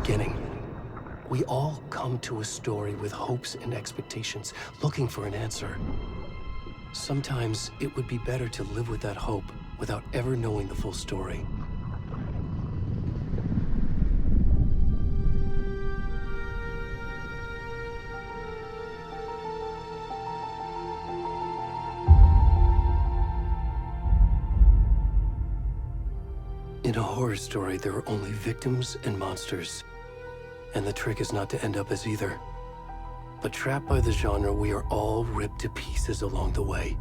beginning. We all come to a story with hopes and expectations, looking for an answer. Sometimes it would be better to live with that hope without ever knowing the full story. In a horror story, there are only victims and monsters. And the trick is not to end up as either. But trapped by the genre, we are all ripped to pieces along the way.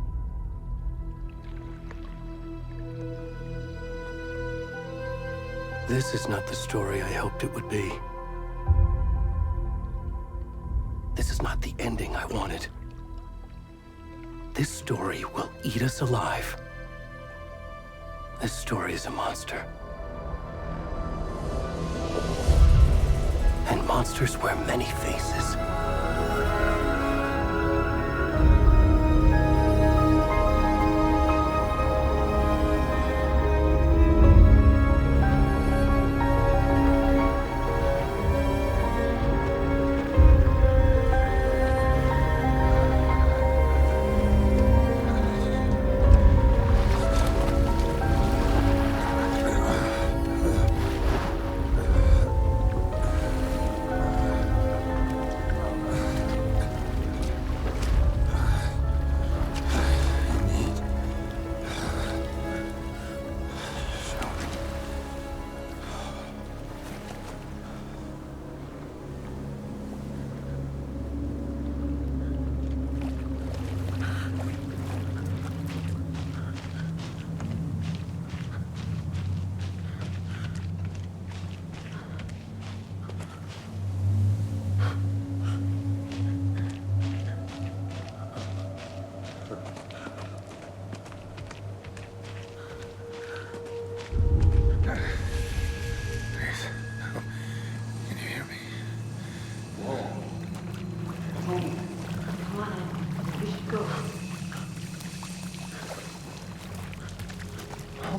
This is not the story I hoped it would be. This is not the ending I wanted. This story will eat us alive. This story is a monster. And monsters wear many faces.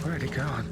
Where'd he gone?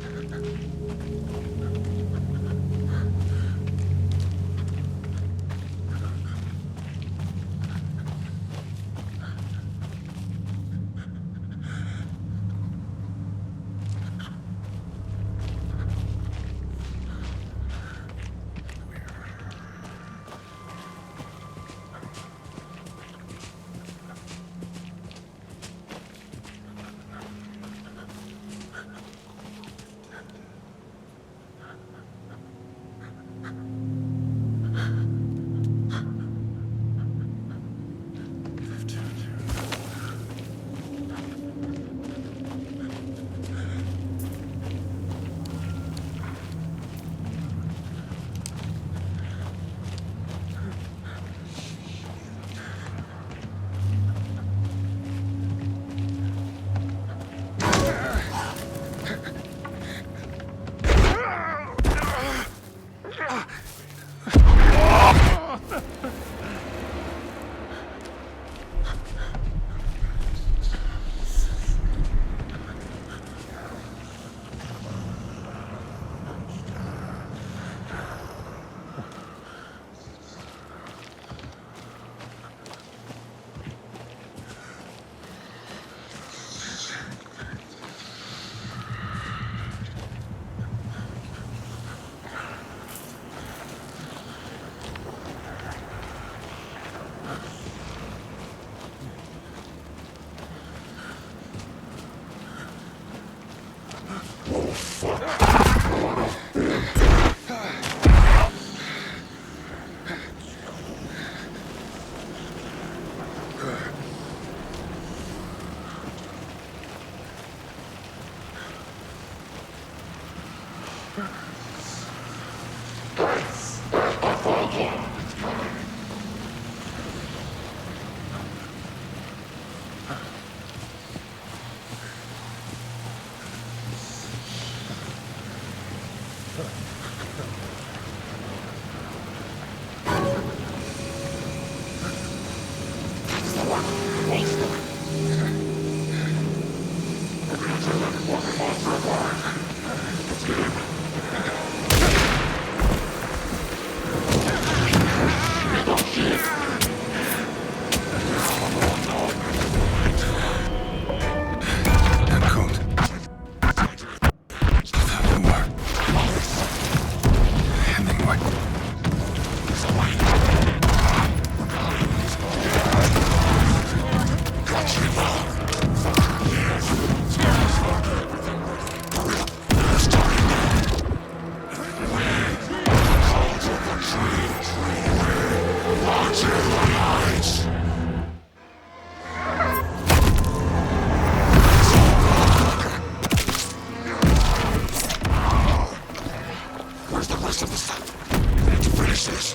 Where's the rest of the stuff? I need to finish this.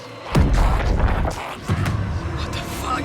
What the fuck?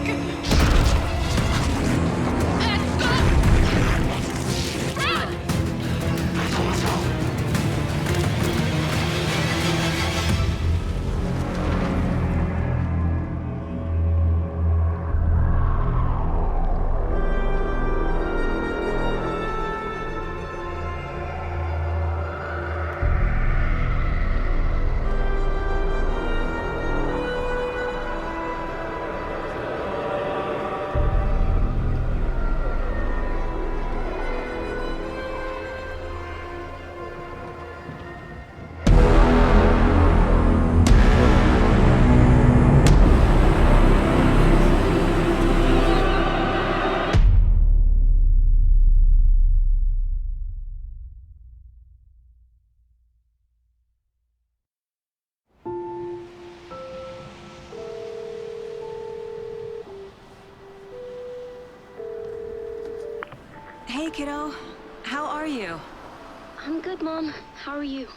Hey, kiddo. How are you? I'm good, Mom. How are you?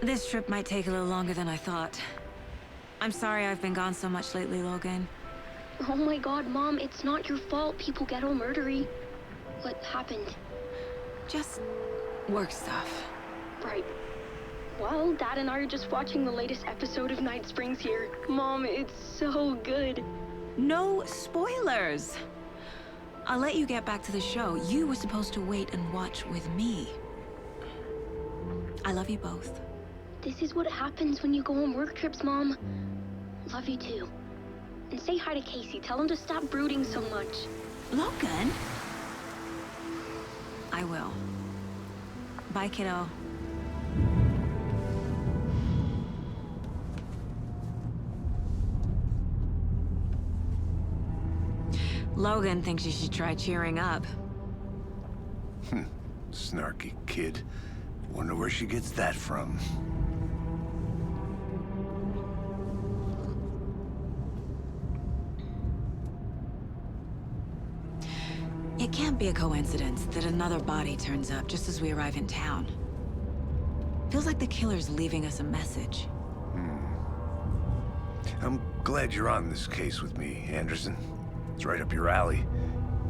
This trip might take a little longer than I thought. I'm sorry I've been gone so much lately, Logan. Oh my god, Mom, it's not your fault people get all murdery. What happened? Just work stuff. Right. Well, Dad and I are just watching the latest episode of Night Springs here. Mom, it's so good. No spoilers! I'll let you get back to the show. You were supposed to wait and watch with me. I love you both. This is what happens when you go on work trips, Mom. Love you too. And say hi to Casey. Tell him to stop brooding so much. Logan? I will. Bye, kiddo. Logan thinks you should try cheering up. Snarky kid. Wonder where she gets that from. It can't be a coincidence that another body turns up just as we arrive in town. Feels like the killer's leaving us a message. I'm glad you're on this case with me, Anderson. It's right up your alley.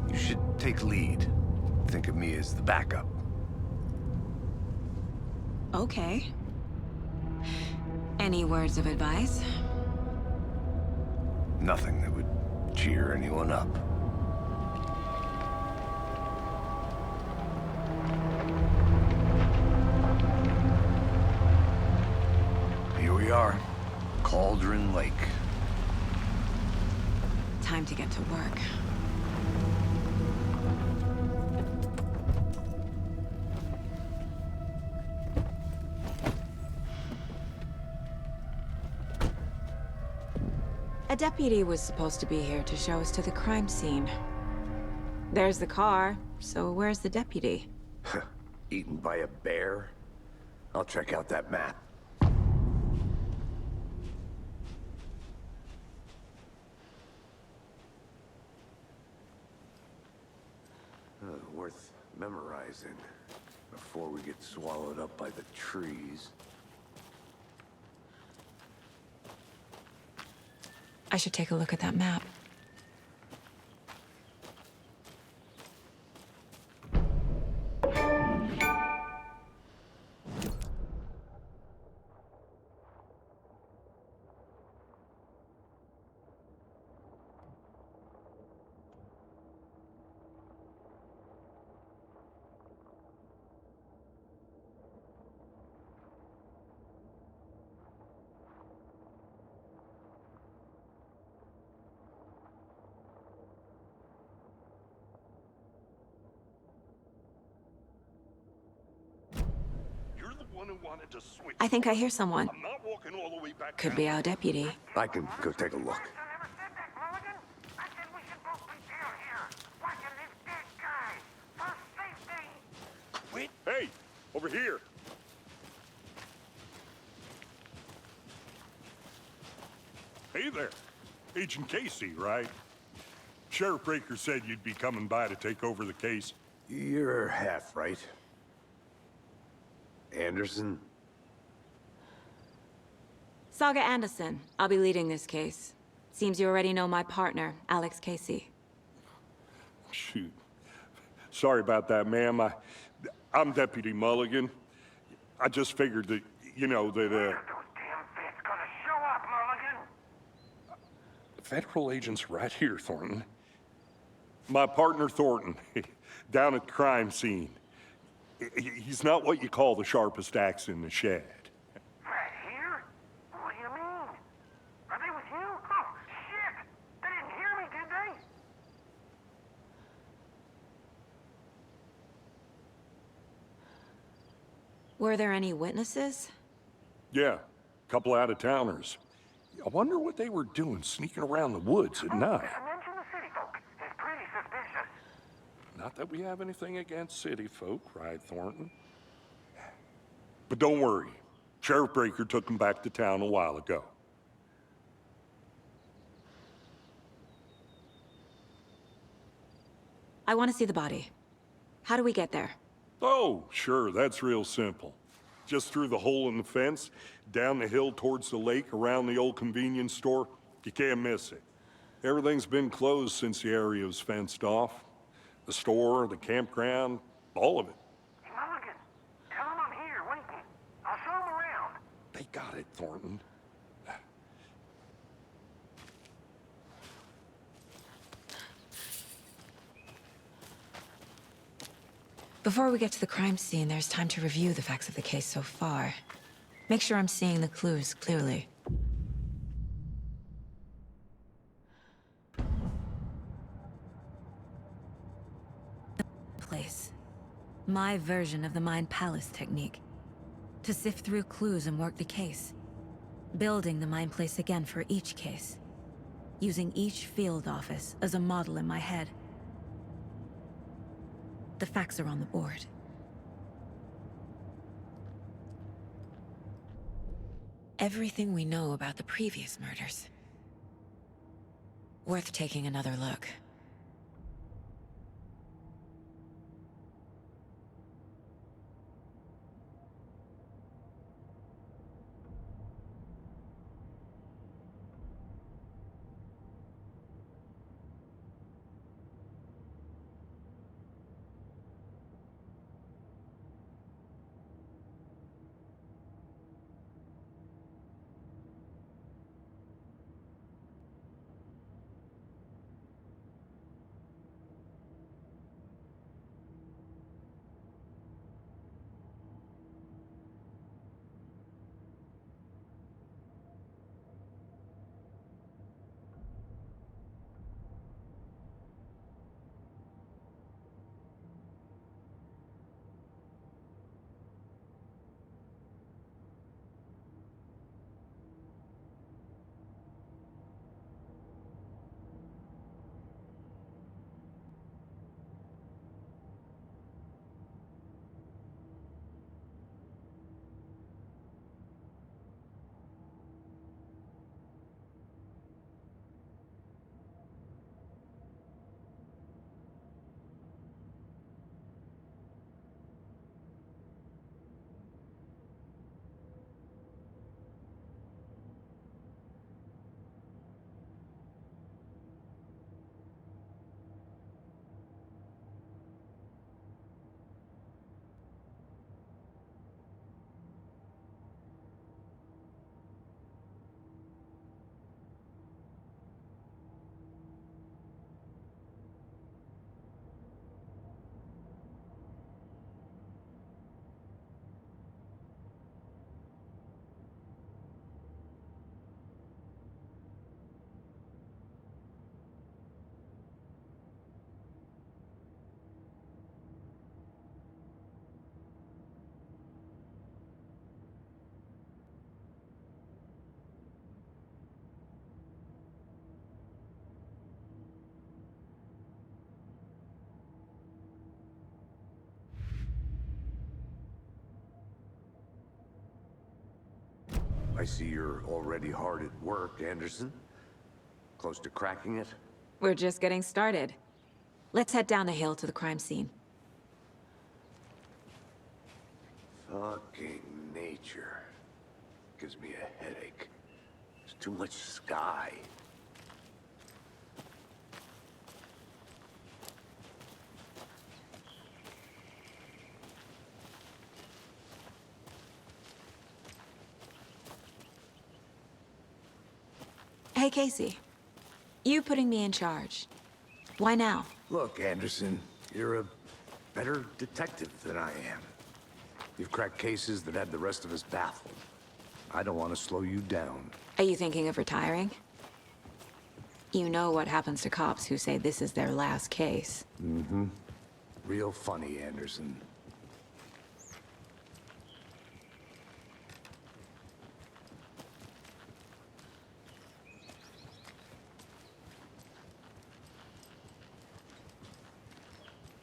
You should take lead. Think of me as the backup. Okay. Any words of advice? Nothing that would cheer anyone up. Here we are. Cauldron Lake. Time to get to work. A deputy was supposed to be here to show us to the crime scene. There's the car, so where's the deputy? Eaten by a bear? I'll check out that map. Worth memorizing before we get swallowed up by the trees. I should take a look at that map. I think I hear someone. I'm not walking all the way back. Could be our deputy. I can go take a look. Wait. Hey, over here. Hey there. Agent Casey, right? Sheriff Breaker said you'd be coming by to take over the case. You're half right. Anderson? Saga Anderson. I'll be leading this case. Seems you already know my partner, Alex Casey. Shoot. Sorry about that, ma'am. I'm Deputy Mulligan. I just figured that, you know, that, Those damn fists gonna show up, Mulligan. Federal agent's right here, Thornton. My partner, Thornton, down at the crime scene. He's not what you call the sharpest axe in the shed. Right here? What do you mean? Are they with you? Oh, shit! They didn't hear me, did they? Were there any witnesses? Yeah, a couple out-of-towners. I wonder what they were doing sneaking around the woods at night. Mention the city folk. It's pretty suspicious. Not that we have anything against city folk, right, Thornton? But don't worry. Sheriff Breaker took them back to town a while ago. I want to see the body. How do we get there? Oh, sure, that's real simple. Just through the hole in the fence, down the hill towards the lake, around the old convenience store. You can't miss it. Everything's been closed since the area was fenced off. The store, the campground, all of it. Hey, Mulligan, tell them I'm here, waiting. I'll show them around. They got it, Thornton. Before we get to the crime scene, there's time to review the facts of the case so far. Make sure I'm seeing the clues clearly. Place. My version of the Mind Palace technique. To sift through clues and work the case. Building the Mind Place again for each case. Using each field office as a model in my head. The facts are on the board. Everything we know about the previous murders. Worth taking another look. I see you're already hard at work, Anderson. Close to cracking it? We're just getting started. Let's head down the hill to the crime scene. Fucking nature. Gives me a headache. There's too much sky. Hey, Casey. You putting me in charge. Why now? Look, Anderson, you're a better detective than I am. You've cracked cases that had the rest of us baffled. I don't want to slow you down. Are you thinking of retiring? You know what happens to cops who say this is their last case. Mm-hmm. Real funny, Anderson.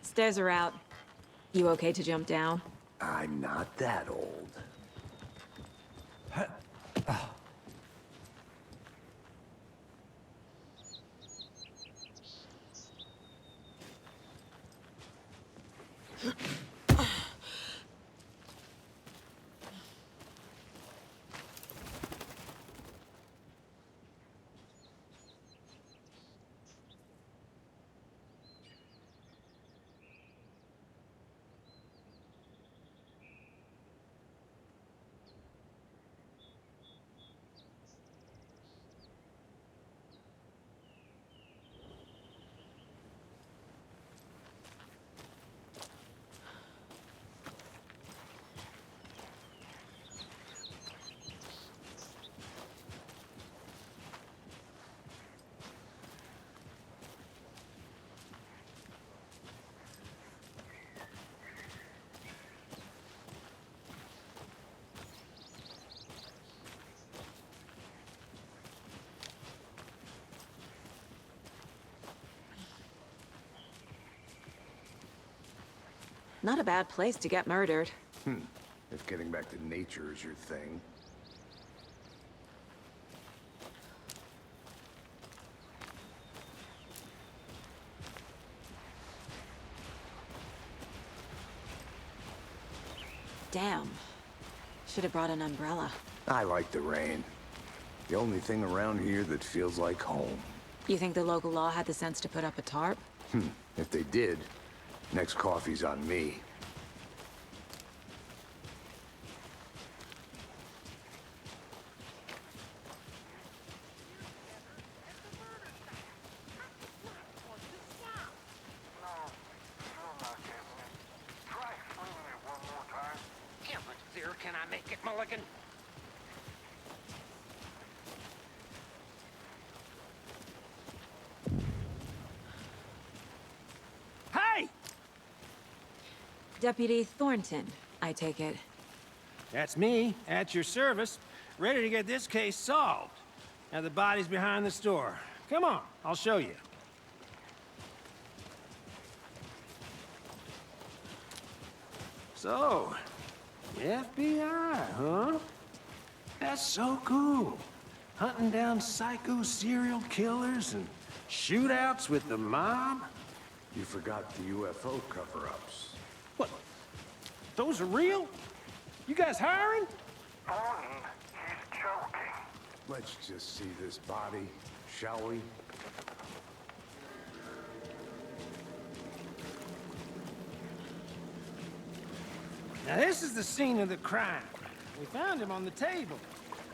Stairs are out. You okay to jump down? I'm not that old. Not a bad place to get murdered. If getting back to nature is your thing. Damn. Should have brought an umbrella. I like the rain. The only thing around here that feels like home. You think the local law had the sense to put up a tarp? If they did, next coffee's on me. Can I make it, Mulligan? Hey! Deputy Thornton, I take it. That's me, at your service, ready to get this case solved. Now the body's behind the store. Come on, I'll show you. So, the FBI, huh? That's so cool. Hunting down psycho serial killers and shootouts with the mob? You forgot the UFO cover-ups. What? Those are real? You guys hiring? Thornton, he's joking. Let's just see this body, shall we? Now this is the scene of the crime. We found him on the table.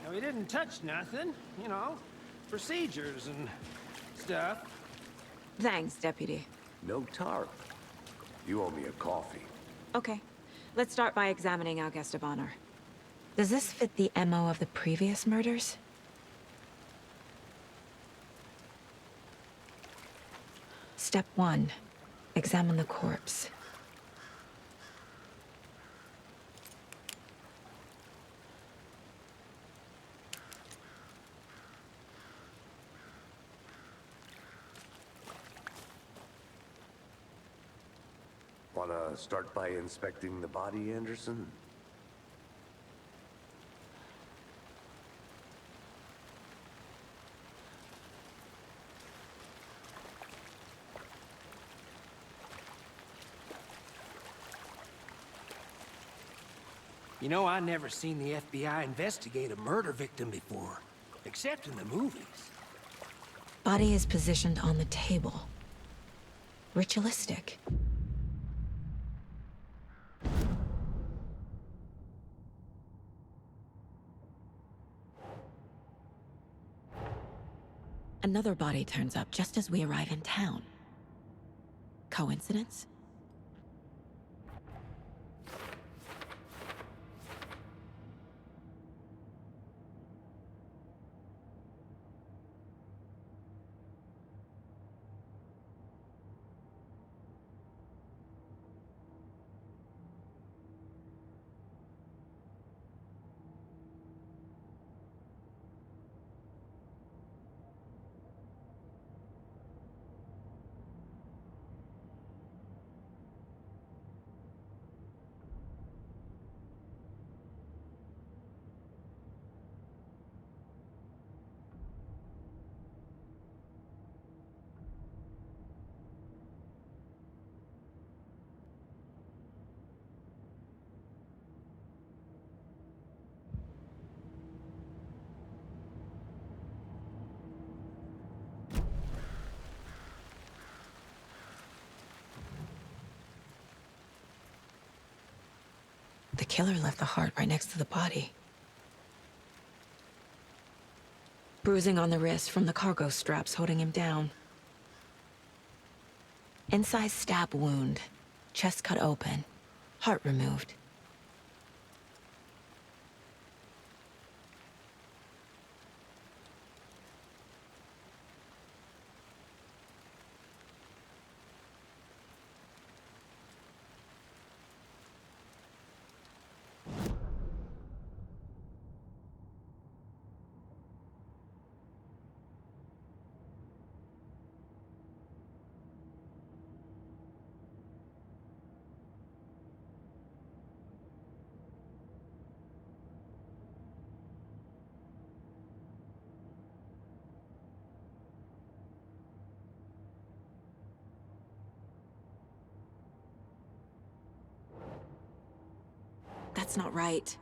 Now he didn't touch nothing, you know, procedures and stuff. Thanks, Deputy. No tarp. You owe me a coffee. Okay. Let's start by examining our guest of honor. Does this fit the MO of the previous murders? Step 1. Examine the corpse. Wanna start by inspecting the body, Anderson? You know, I never seen the FBI investigate a murder victim before, except in the movies. Body is positioned on the table. Ritualistic. Another body turns up just as we arrive in town. Coincidence? The killer left the heart right next to the body. Bruising on the wrist from the cargo straps holding him down. Incised stab wound, chest cut open, heart removed. That's not right.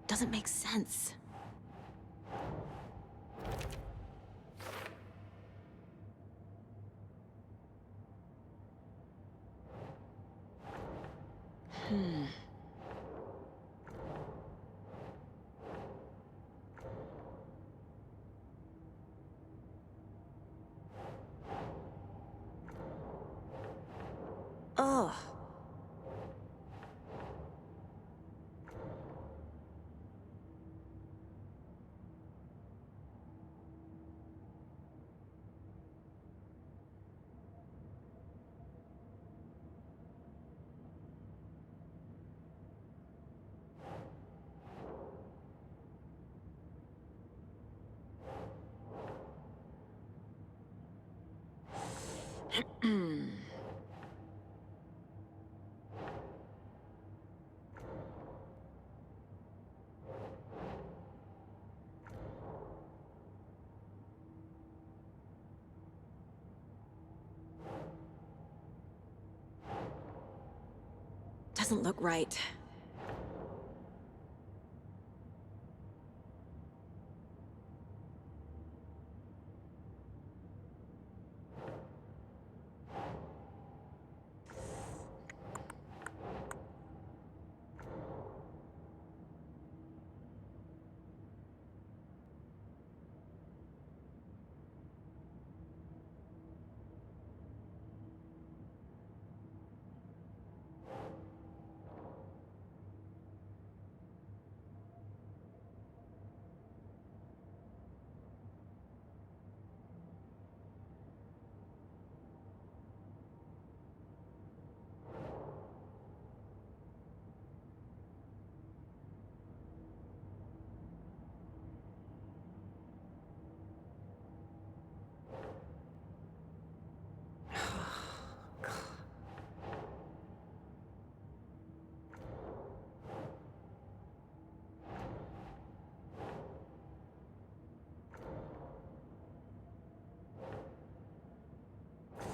Doesn't make sense. Ugh. Doesn't look right.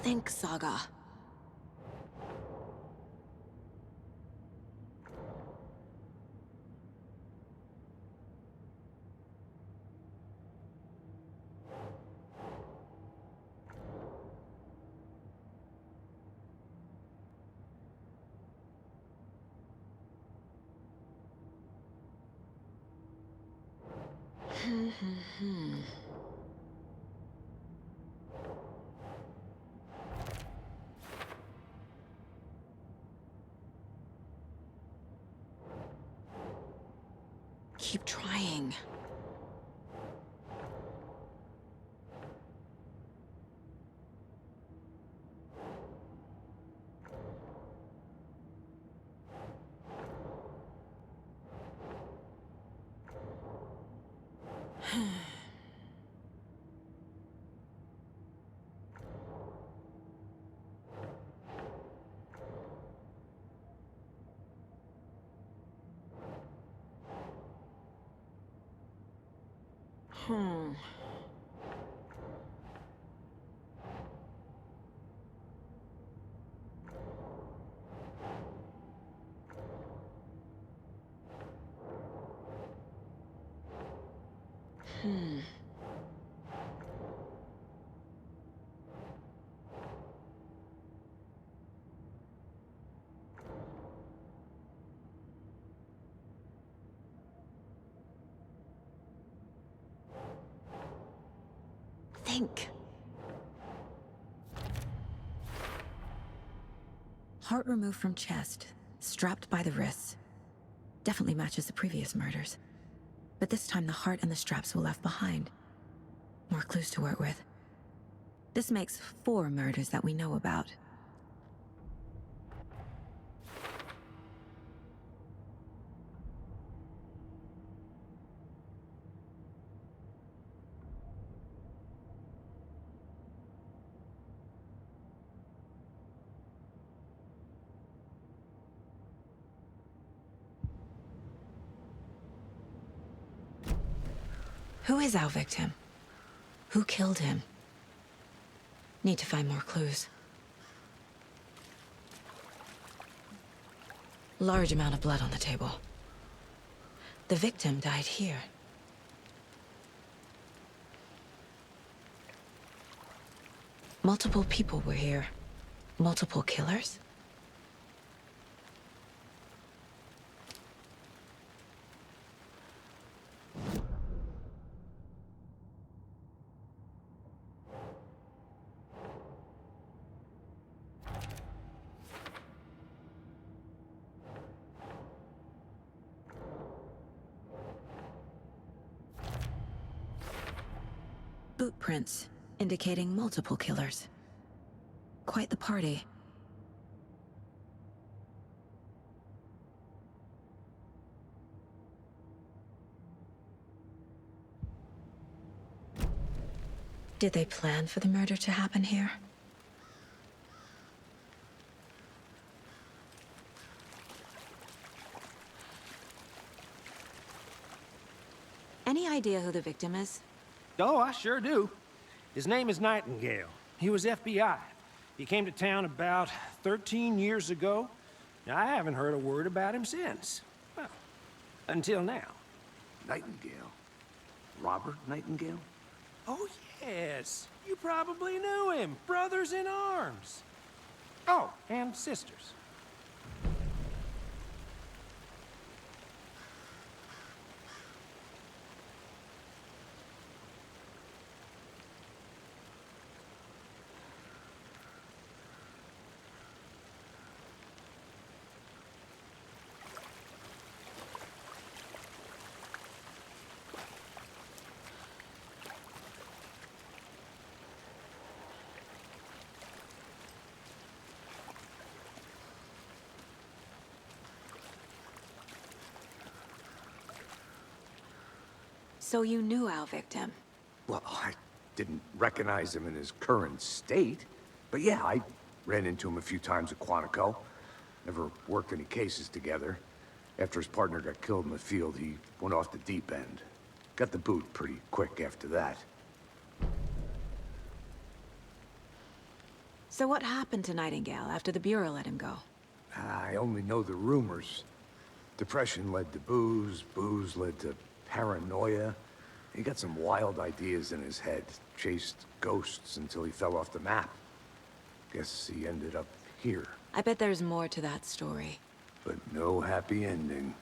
think, Saga. Keep trying. Hmm. Hmm. Think. Heart removed from chest, strapped by the wrists. Definitely matches the previous murders. But this time the heart and the straps were left behind. More clues to work with. This makes 4 murders that we know about. Who is our victim? Who killed him? Need to find more clues. Large amount of blood on the table. The victim died here. Multiple people were here. Multiple killers? Boot prints, indicating multiple killers. Quite the party. Did they plan for the murder to happen here? Any idea who the victim is? Oh, I sure do. His name is Nightingale. He was FBI. He came to town about 13 years ago. Now, I haven't heard a word about him since. Well, until now. Nightingale? Robert Nightingale? Oh, yes. You probably knew him. Brothers in arms. Oh, and sisters. So you knew our victim? Well, I didn't recognize him in his current state. But yeah, I ran into him a few times at Quantico. Never worked any cases together. After his partner got killed in the field, he went off the deep end. Got the boot pretty quick after that. So what happened to Nightingale after the Bureau let him go? I only know the rumors. Depression led to booze, booze led to paranoia. He got some wild ideas in his head, chased ghosts until he fell off the map. Guess he ended up here, I bet there's more to that story. but no happy ending.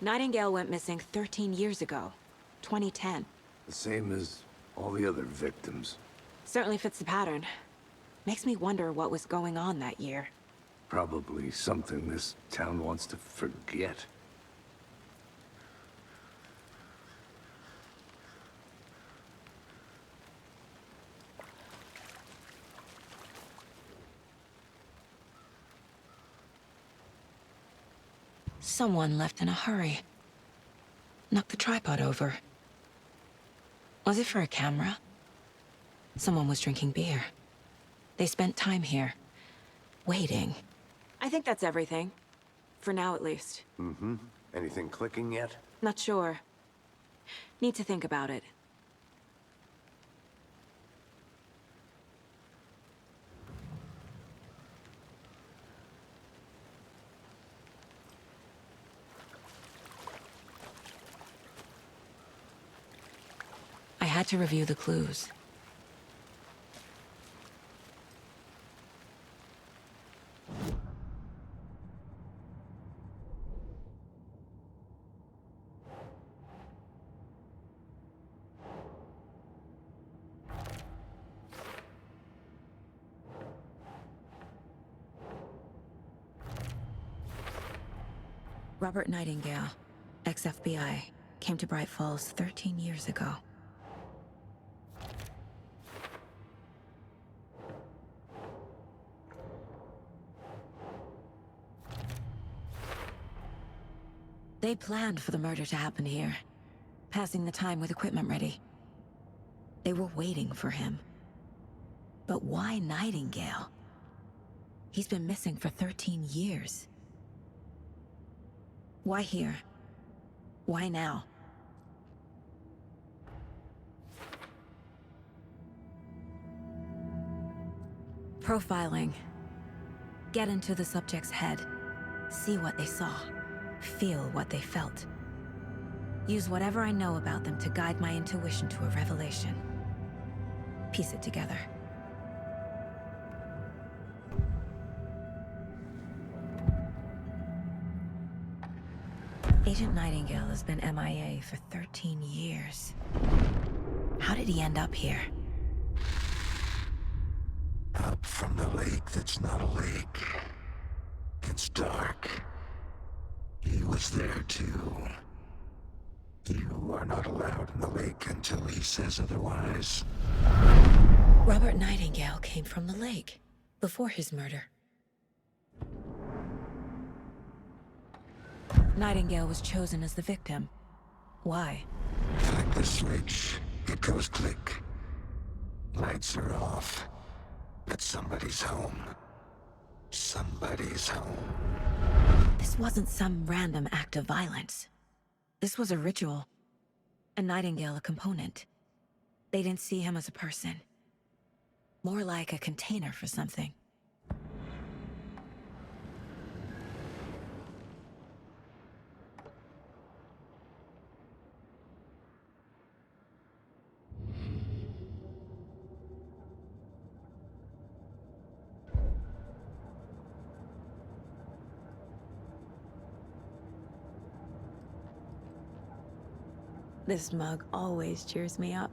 Nightingale went missing 13 years ago, 2010. The same as all the other victims. Certainly fits the pattern. Makes me wonder what was going on that year. Probably something this town wants to forget. Someone left in a hurry. Knocked the tripod over. Was it for a camera? Someone was drinking beer. They spent time here, waiting. I think that's everything. For now, at least. Mm-hmm. Anything clicking yet? Not sure. Need to think about it. I had to review the clues. Robert Nightingale, ex-FBI, came to Bright Falls 13 years ago. They planned for the murder to happen here, passing the time with equipment ready. They were waiting for him. But why Nightingale? He's been missing for 13 years. Why here? Why now? Profiling. Get into the subject's head. See what they saw. Feel what they felt. Use whatever I know about them to guide my intuition to a revelation. Piece it together. Agent Nightingale has been MIA for 13 years. How did he end up here? Up from the lake that's not a lake. It's dark. He was there too. You are not allowed in the lake until he says otherwise. Robert Nightingale came from the lake, before his murder. Nightingale was chosen as the victim. Why? Flick the switch, it goes click. Lights are off. But somebody's home. Somebody's home. This wasn't some random act of violence. This was a ritual. And Nightingale a component. They didn't see him as a person. More like a container for something. This mug always cheers me up.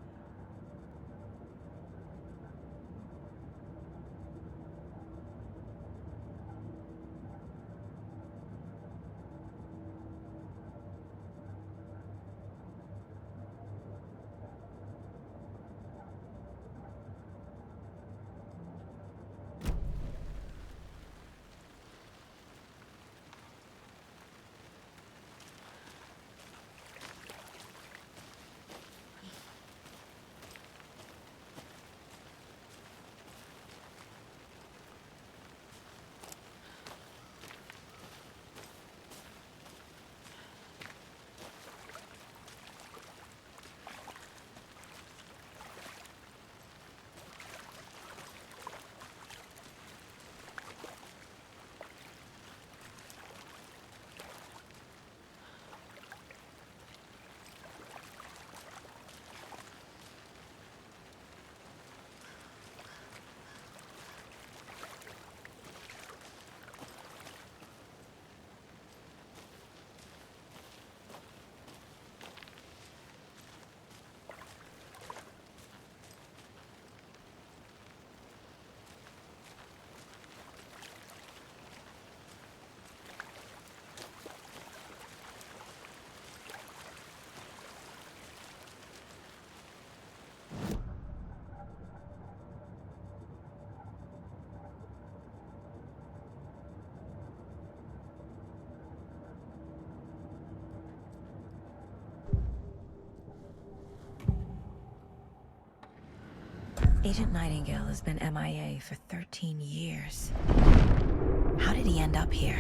Agent Nightingale has been MIA for 13 years. How did he end up here?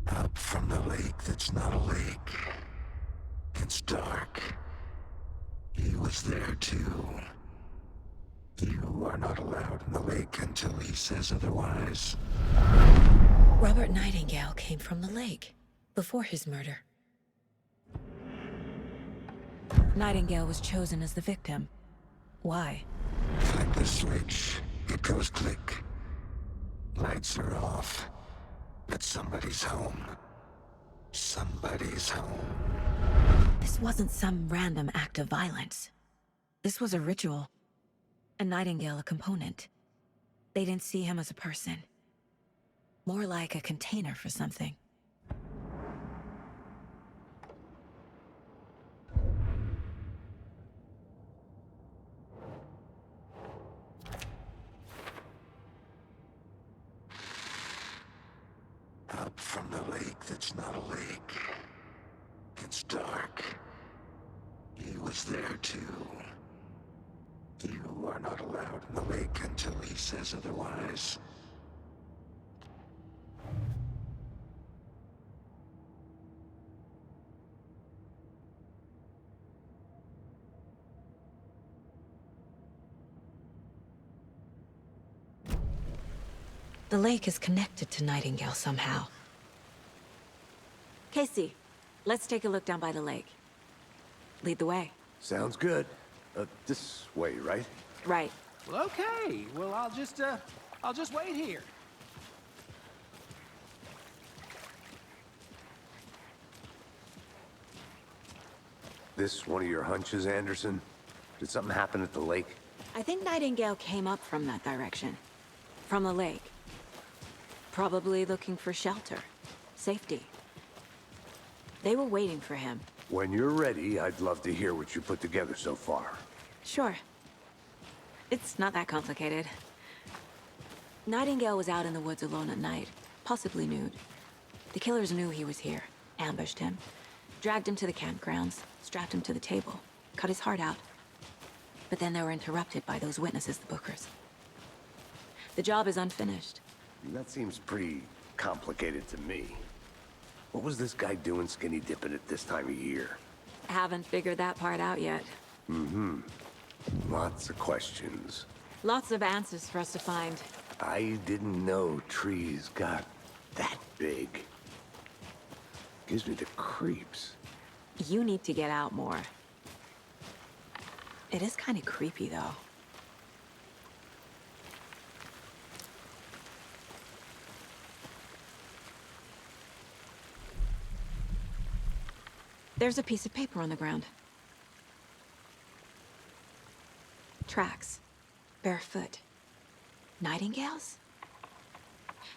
Up from the lake that's not a lake. It's dark. He was there too. You are not allowed in the lake until he says otherwise. Robert Nightingale came from the lake, before his murder. Nightingale was chosen as the victim. Why? Flick the switch. It goes click. Lights are off. But somebody's home. Somebody's home. This wasn't some random act of violence. This was a ritual. And Nightingale a component. They didn't see him as a person. More like a container for something. Up from the lake that's not a lake. It's dark. He was there too. You are not allowed in the lake until he says otherwise. The lake is connected to Nightingale somehow. Casey, let's take a look down by the lake. Lead the way. Sounds good. This way, right? Right. Well, okay. Well, I'll just wait here. This one of your hunches, Anderson? Did something happen at the lake? I think Nightingale came up from that direction. From the lake. Probably looking for shelter. Safety. They were waiting for him. When you're ready, I'd love to hear what you put together so far. Sure. It's not that complicated. Nightingale was out in the woods alone at night, possibly nude. The killers knew he was here, ambushed him, dragged him to the campgrounds, strapped him to the table, cut his heart out. But then they were interrupted by those witnesses, the Bookers. The job is unfinished. That seems pretty complicated to me. What was this guy doing skinny dipping at this time of year? Haven't figured that part out yet. Mm-hmm. Lots of questions. Lots of answers for us to find. I didn't know trees got that big. Gives me the creeps. You need to get out more. It is kind of creepy, though. There's a piece of paper on the ground. Tracks. Barefoot. Nightingales?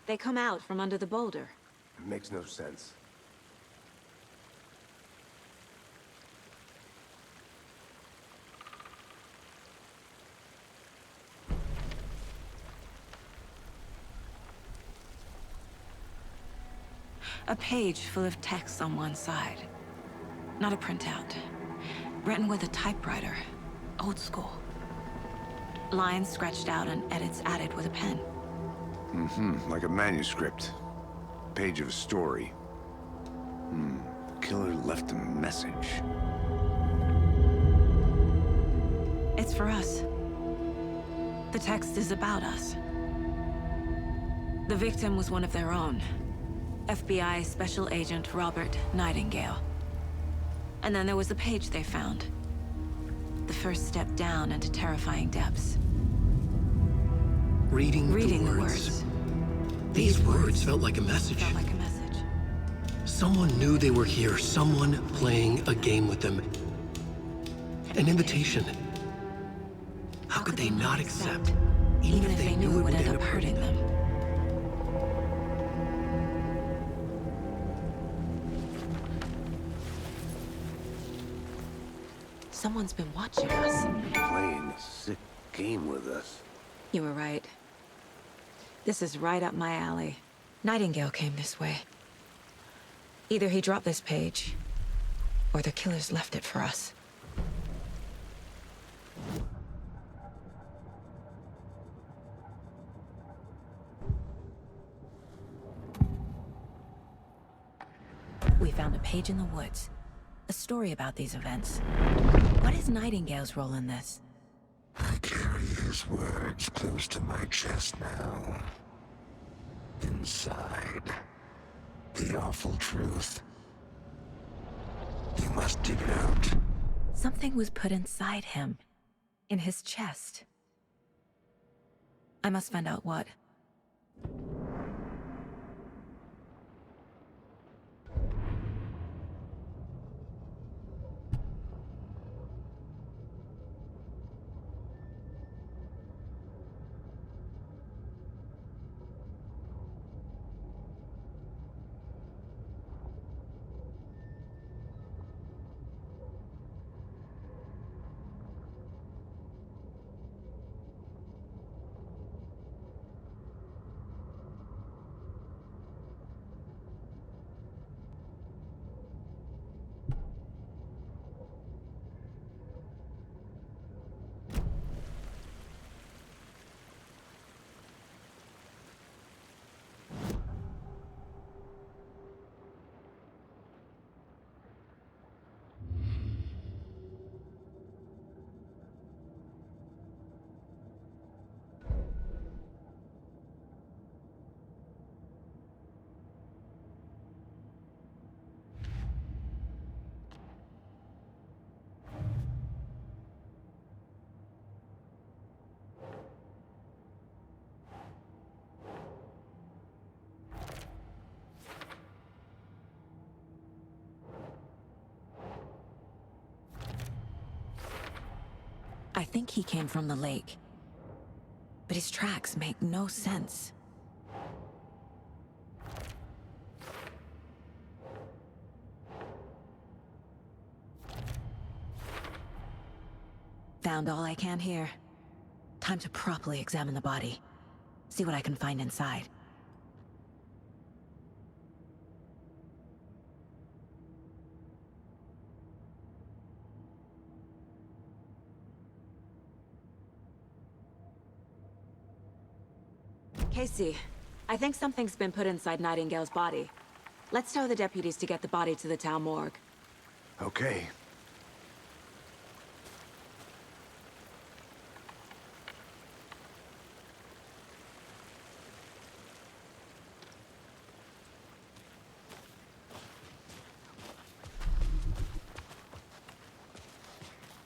They come out from under the boulder. It makes no sense. A page full of text on one side. Not a printout. Written with a typewriter. Old school. Lines scratched out and edits added with a pen. Mm-hmm, like a manuscript. Page of a story. Killer left a message. It's for us. The text is about us. The victim was one of their own. FBI Special Agent Robert Nightingale. And then there was the page they found. The first step down into terrifying depths. Reading the words. These words felt like a message. Felt like a message. Someone knew they were here, someone playing a game with them. An invitation. How could they not accept, even if they knew it would end up hurting them? Someone's been watching us. Playing a sick game with us. You were right. This is right up my alley. Nightingale came this way. Either he dropped this page, or the killers left it for us. We found a page in the woods. A story about these events. What is Nightingale's role in this? I carry his words close to my chest now. Inside, the awful truth. You must dig it out. Something was put inside him. In his chest. I must find out what. I think he came from the lake. But his tracks make no sense. Found all I can here. Time to properly examine the body. See what I can find inside. Casey, I think something's been put inside Nightingale's body. Let's tell the deputies to get the body to the town morgue. Okay.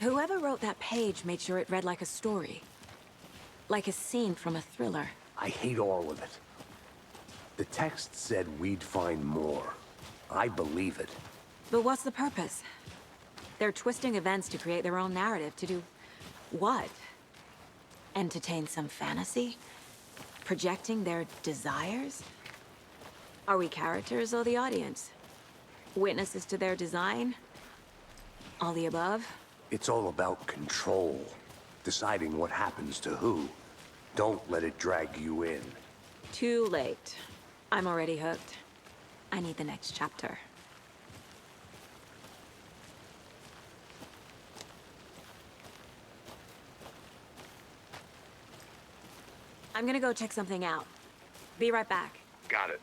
Whoever wrote that page made sure it read like a story. Like a scene from a thriller. I hate all of it. The text said we'd find more. I believe it. But what's the purpose? They're twisting events to create their own narrative. To do what? Entertain some fantasy? Projecting their desires? Are we characters or the audience? Witnesses to their design? All the above? It's all about control. Deciding what happens to who. Don't let it drag you in. Too late. I'm already hooked. I need the next chapter. I'm gonna go check something out. Be right back. Got it.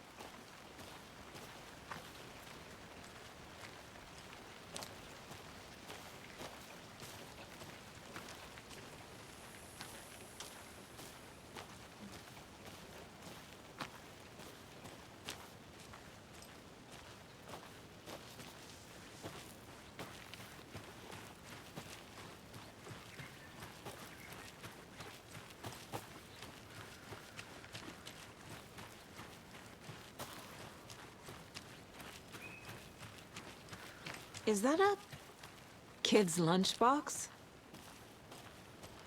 Is that a kid's lunchbox?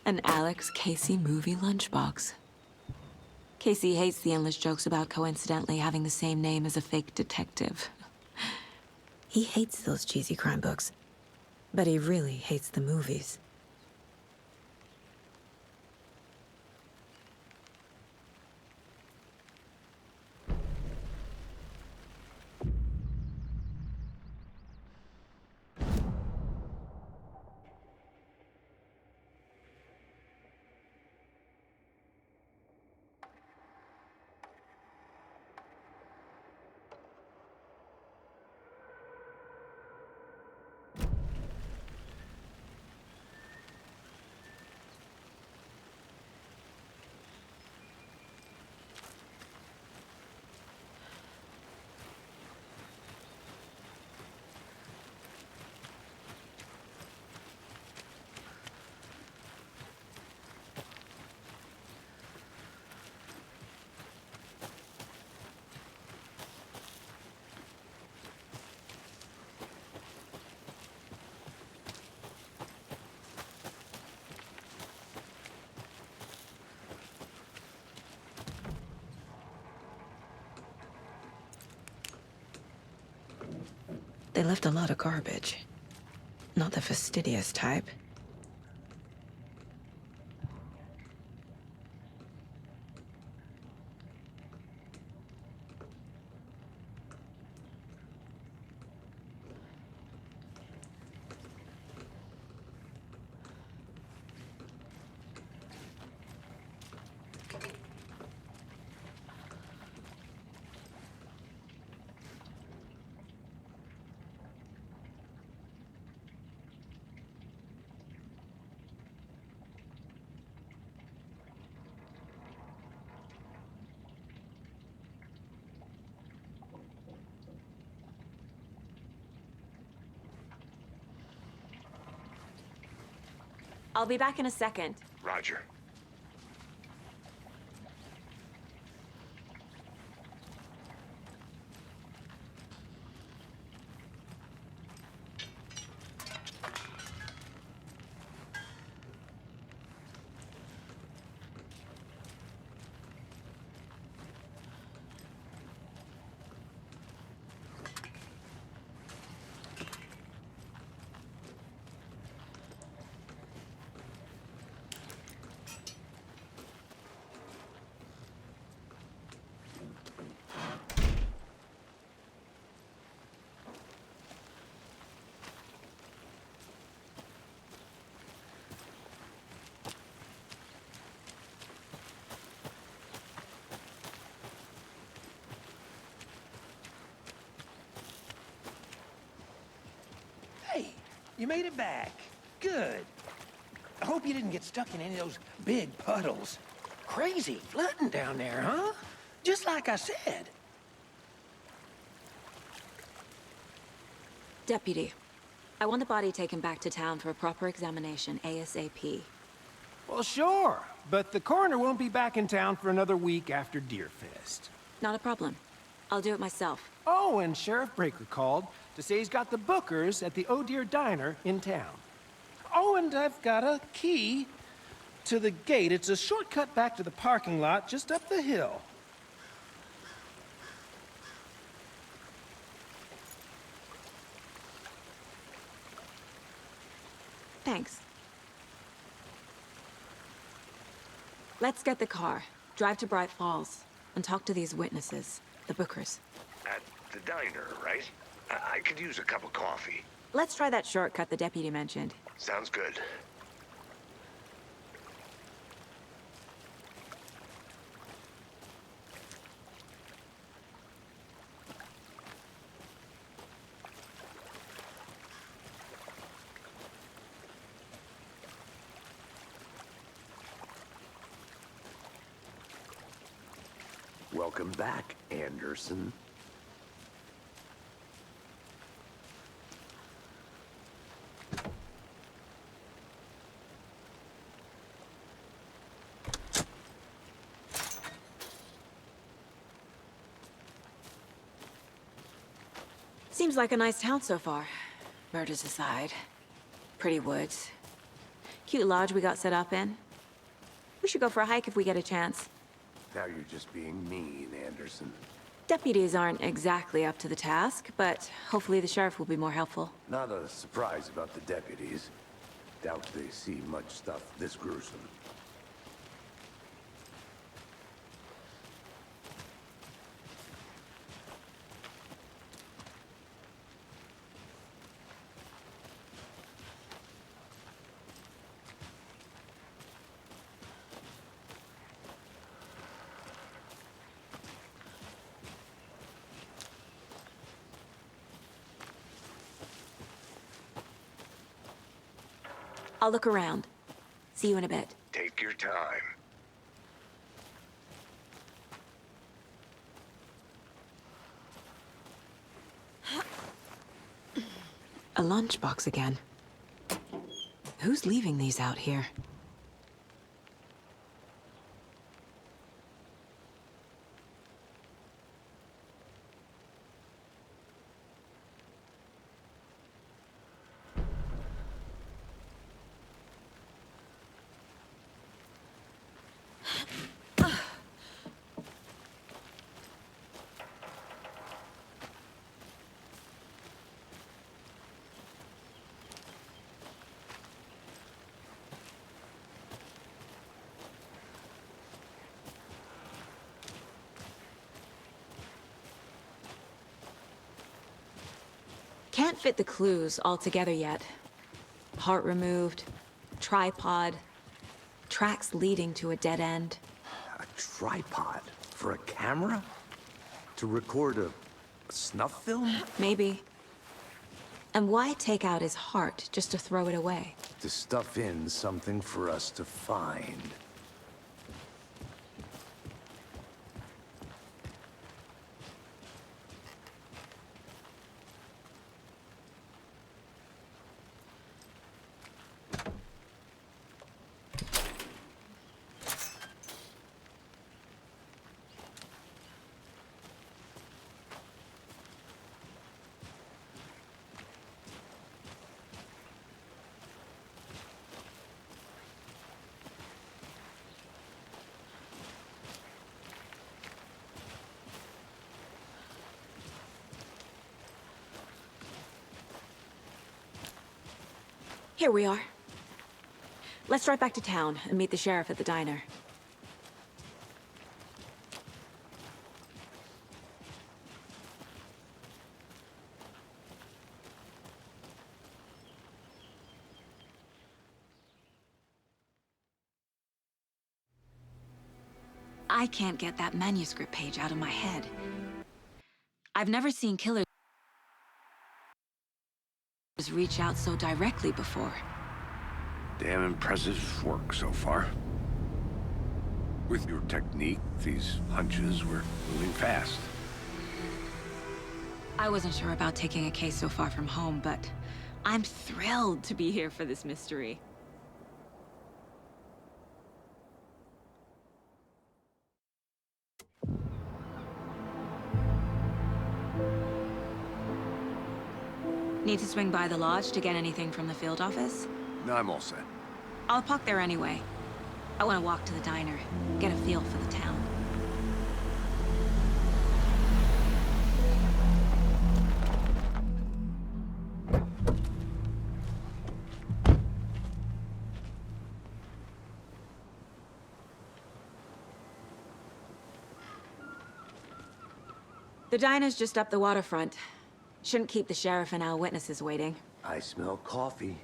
An Alex Casey movie lunchbox. Casey hates the endless jokes about coincidentally having the same name as a fake detective. He hates those cheesy crime books, but he really hates the movies. They left a lot of garbage. Not the fastidious type. I'll be back in a second. Roger. Hey, you made it back. Good. I hope you didn't get stuck in any of those big puddles. Crazy flooding down there, huh? Just like I said. Deputy, I want the body taken back to town for a proper examination ASAP. Well, sure, but the coroner won't be back in town for another week after Deerfest. Not a problem. I'll do it myself. Oh, and Sheriff Breaker called to say he's got the Bookers at the Oh Dear Diner in town. Oh, and I've got a key to the gate. It's a shortcut back to the parking lot just up the hill. Thanks. Let's get the car, drive to Bright Falls, and talk to these witnesses, the Bookers. At the diner, right? I could use a cup of coffee. Let's try that shortcut the deputy mentioned. Sounds good. Welcome back, Anderson. Seems like a nice town so far. Murders aside. Pretty woods. Cute lodge we got set up in. We should go for a hike if we get a chance. Now you're just being mean, Anderson. Deputies aren't exactly up to the task, but hopefully the sheriff will be more helpful. Not a surprise about the deputies. Doubt they see much stuff this gruesome. I'll look around. See you in a bit. Take your time. A lunchbox again. Who's leaving these out here? can't fit the clues all together yet. Heart removed, tripod, tracks leading to a dead end. A tripod? For a camera? To record a snuff film? Maybe. And why take out his heart just to throw it away? To stuff in something for us to find. Here we are. Let's drive back to town and meet the sheriff at the diner. I can't get that manuscript page out of my head. I've never seen killers reach out so directly before. Damn impressive work so far. With your technique, these hunches were moving fast. I wasn't sure about taking a case so far from home, but I'm thrilled to be here for this mystery. Need to swing by the lodge to get anything from the field office? No, I'm all set. I'll park there anyway. I want to walk to the diner, get a feel for the town. The diner's just up the waterfront. Shouldn't keep the sheriff and our witnesses waiting. I smell coffee.